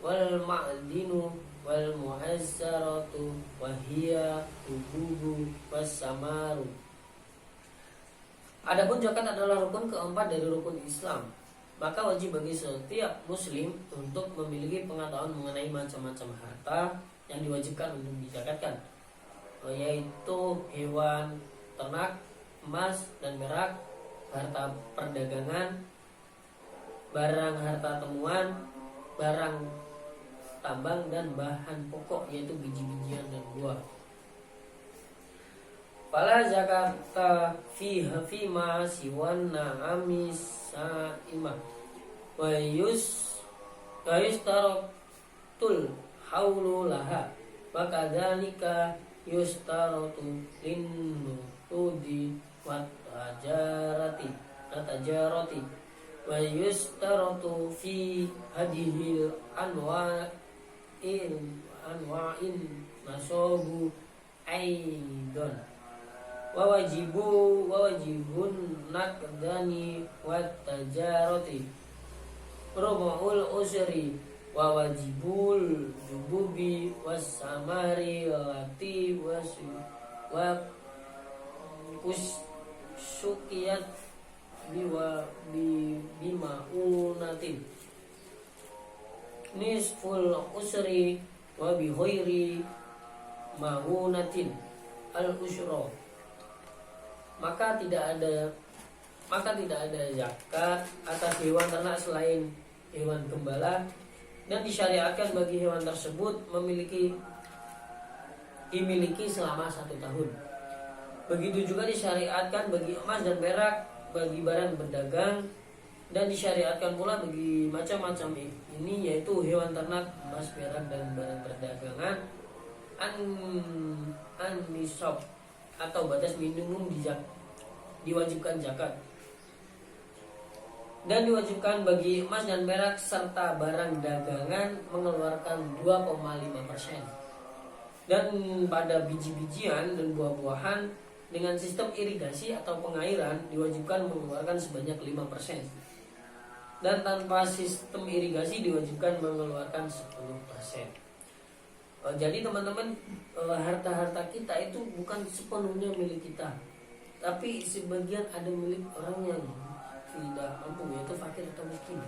wal ma'dinu wal muhazzaratu wahiyya ububu wassamaru. Adapun zakat adalah rukun keempat dari rukun Islam, maka wajib bagi setiap muslim untuk memiliki pengetahuan mengenai macam-macam harta yang diwajibkan untuk dizakatkan, yaitu hewan, ternak, emas dan perak, harta perdagangan, barang harta temuan, barang tambang, dan bahan pokok yaitu biji-bijian dan buah. Fala zakata fi ma siwan na'ami sa'imah wa yustaratul haulu laha wa kadzalika yustaratu linnutudi wa tajarati wa yustaratu fi hadihil anwa'in nasobu aidon wajibun nakdani wa tajarati rubu'ul usri wa wajibul jububi was samari lati wa kusukiyat bima'unatin nisful usri wa bihoiri ma'unatin al usro. Maka tidak ada zakat atas hewan ternak selain hewan gembala, dan disyariatkan bagi hewan tersebut dimiliki selama 1 tahun. Begitu juga disyariatkan bagi emas dan perak, bagi barang berdagang, dan disyariatkan pula bagi macam-macam ini, yaitu hewan ternak, emas, perak, dan barang perdagangan an-nisab atau batas minimum diwajibkan zakat, dan diwajibkan bagi emas dan perak serta barang dagangan mengeluarkan 2,5%, dan pada biji-bijian dan buah-buahan dengan sistem irigasi atau pengairan diwajibkan mengeluarkan sebanyak 5%, dan tanpa sistem irigasi diwajibkan mengeluarkan 10%. Jadi teman-teman, harta-harta kita itu bukan sepenuhnya milik kita, tapi sebagian ada milik orang yang tidak mampu, yaitu fakir atau miskin.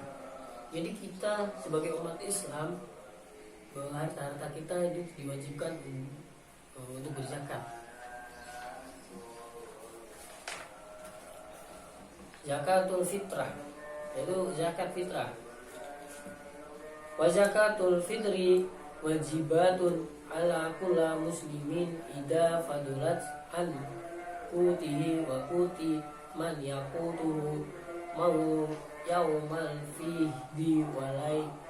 Jadi kita sebagai umat Islam, harta-harta kita itu diwajibkan untuk berzakat. Zakatul fitrah, yaitu zakat fitrah. Wa zakatul fitri wajibatun ala kulla muslimin idza fadulat an qutihi wa quti man yaqutuhu mau yaumal fihi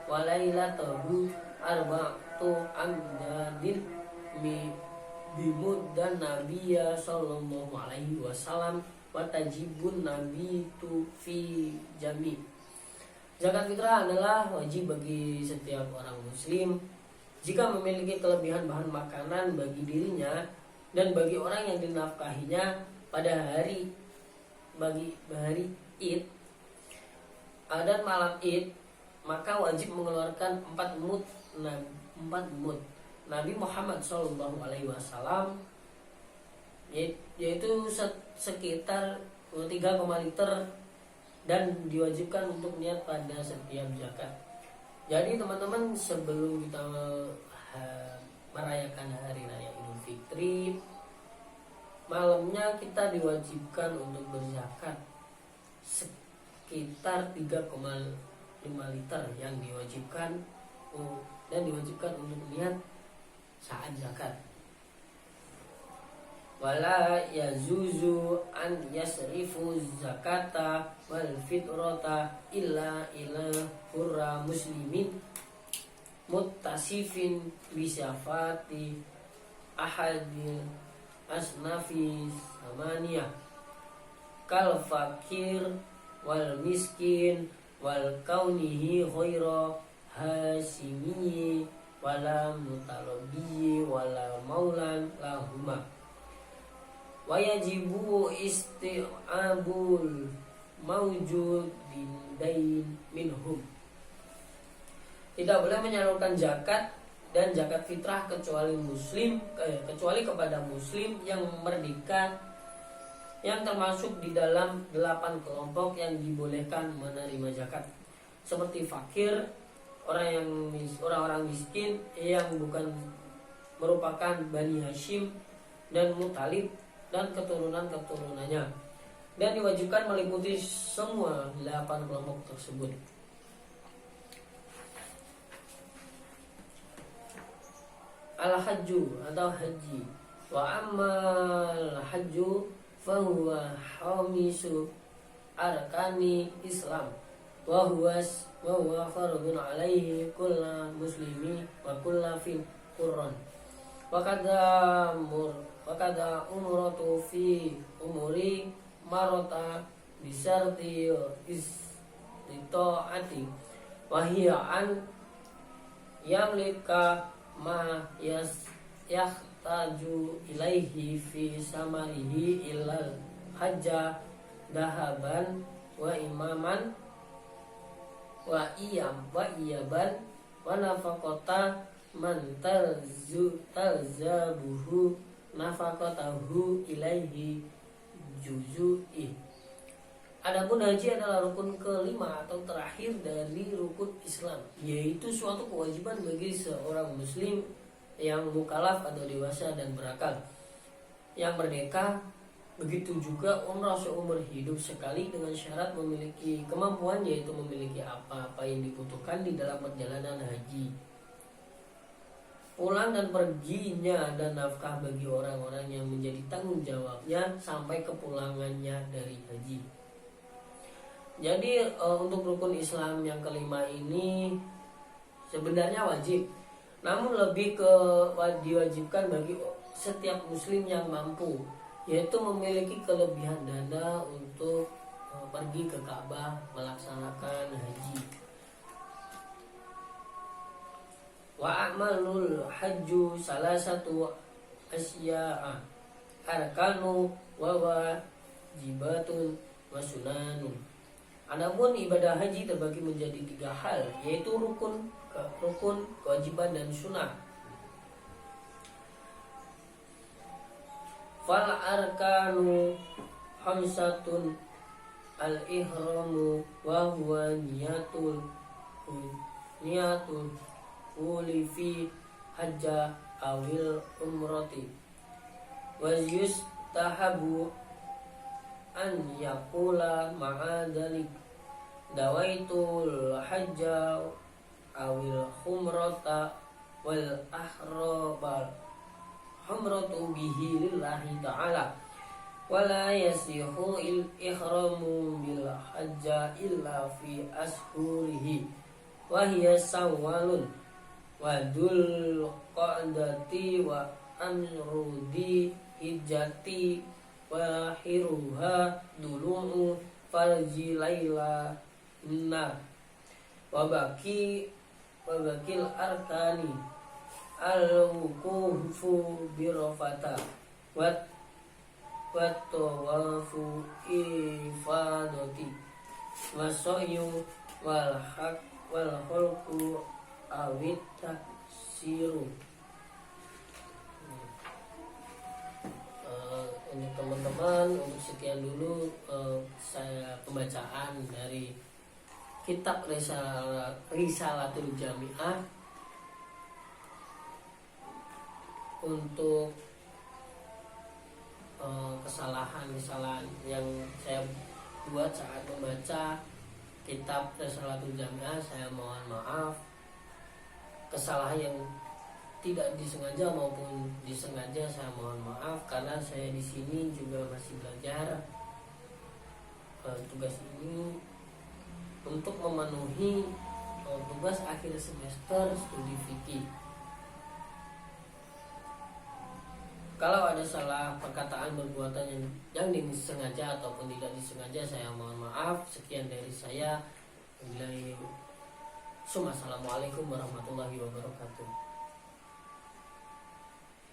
walailatahu arba'atu amdadin bimuddan nabiyya sallallahu alaihi wasallam wa tajibun nabitu fi jami. Zakat fitrah adalah wajib bagi setiap orang muslim jika memiliki kelebihan bahan makanan bagi dirinya dan bagi orang yang dinafkahinya pada hari Id dan malam Id, maka wajib mengeluarkan 4 mud. Nabi Muhammad SAW yaitu sekitar 3,5 liter, dan diwajibkan untuk niat pada setiap zakat. Jadi teman-teman, sebelum kita merayakan hari raya Idul Fitri, malamnya kita diwajibkan untuk berzakat sekitar 3,5 liter yang diwajibkan untuk niat saat zakat. Wala yazuzu an yasrifu zakata wal fitrata illa ila hurra muslimin muttasifin bisyafati ahadil asnafi samaniyah kal fakir wal miskin wal kaunihi khaira hasimi wala mutalabi wala maulan lahuma. Wajibu isti'abul maujudin dain minhum. Tidak boleh menyalurkan zakat dan zakat fitrah kecuali kepada muslim yang merdeka, yang termasuk di dalam 8 kelompok yang dibolehkan menerima zakat, seperti fakir, orang-orang miskin yang bukan merupakan Bani Hashim dan Muthalib dan keturunan-keturunannya, dan diwajibkan meliputi semua 8 kelompok tersebut. Al-hajju atau haji. Wa ammal hajju fahuwa hamisu arkani Islam wa huwa fardun alaihi kulla muslimi wa kulla fil qur'an. Wa kada umratu fi umuri marota bisarti istitaati wa hiya an yamlika ma yahtaju ilaihi fi samarihi ilal hajja dahaban wa imaman wa iyaban wa nafaqata man talzabuhu nafaqatahu ilaihi juzu'i. Adapun haji adalah rukun kelima atau terakhir dari rukun Islam, yaitu suatu kewajiban bagi seorang muslim yang mukallaf atau dewasa dan berakal, yang merdeka. Begitu juga umrah seumur hidup sekali dengan syarat memiliki kemampuan, yaitu memiliki apa-apa yang dibutuhkan di dalam perjalanan haji, pulang dan perginya, dan nafkah bagi orang-orang yang menjadi tanggung jawabnya sampai kepulangannya dari haji. Jadi untuk rukun Islam yang kelima ini sebenarnya wajib, namun lebih ke diwajibkan bagi setiap muslim yang mampu, yaitu memiliki kelebihan dana untuk pergi ke Ka'bah melaksanakan haji. Wa a'malul hajju salah satu asya'a arkanu wa wajibatun wa sunanun. Adapun ibadah haji terbagi menjadi 3 hal, yaitu rukun, kewajiban, dan sunnah. Fal arkanu khamsatun al-ihramu wa huwa niyatul uli fi hajja awil umrati wa yustahabu an yaqula ma'adalik dawaitul hajja awil humrata wal ahrabal humratu bihi lillahi ta'ala wala yasihu ihramu bil hajja illa fi ashurihi wa hiya sawalun wa dul qa'dati wa amrudi hijjati wa hiruha dulu'u farji laila nar wa bakil arkani al-wuqufu birafata wa tawafu ifadati wa sa'yu wal khalqu awit taksiru. Untuk teman-teman, untuk sekian dulu saya pembacaan dari kitab Risalatul Jami'ah. Untuk kesalahan yang saya buat saat membaca kitab Risalatul Jami'ah, saya mohon maaf. Kesalahan yang tidak disengaja maupun disengaja, saya mohon maaf, karena saya di sini juga masih belajar tugas ini untuk memenuhi tugas akhir semester studi fikih. Kalau ada salah perkataan, perbuatan yang disengaja ataupun tidak disengaja, saya mohon maaf. Sekian dari saya. Assalamualaikum warahmatullahi wabarakatuh.